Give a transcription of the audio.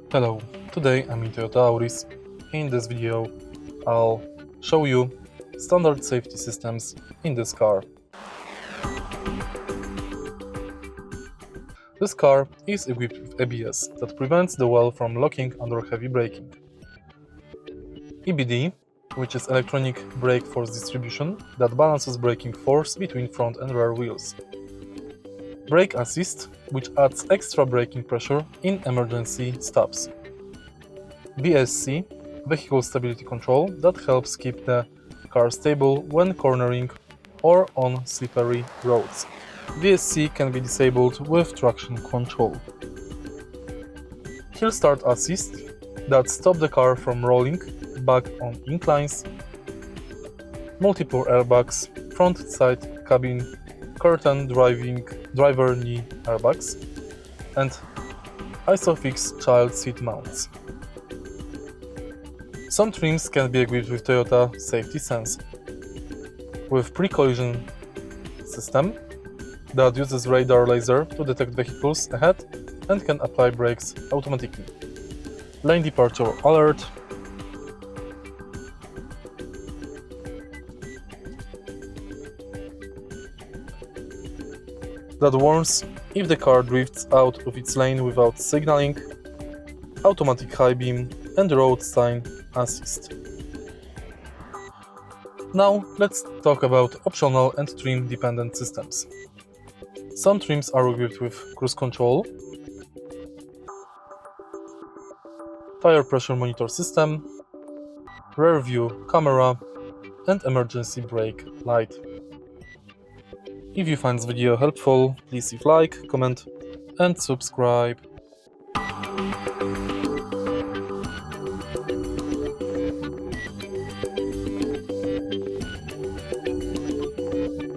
Hello, today I'm in Toyota Auris. In this video I'll show you standard safety systems in this car. This car is equipped with ABS that prevents the wheel from locking under heavy braking. EBD, which is electronic brake force distribution that balances braking force between front and rear wheels. Brake Assist, which adds extra braking pressure in emergency stops. VSC, Vehicle Stability Control, that helps keep the car stable when cornering or on slippery roads. VSC can be disabled with traction control. Hill Start Assist, that stops the car from rolling back on inclines. Multiple airbags, front side cabin, curtain driver knee airbags, and ISOFIX child seat mounts. Some trims can be equipped with Toyota Safety Sense, with pre-collision system that uses radar laser to detect vehicles ahead and can apply brakes automatically. Lane departure alert, that warns if the car drifts out of its lane without signaling, automatic high beam, and road sign assist. Now let's talk about optional and trim dependent systems. Some trims are equipped with cruise control, tire pressure monitor system, rear view camera, and emergency brake light. If you find this video helpful, please leave like, comment, and subscribe.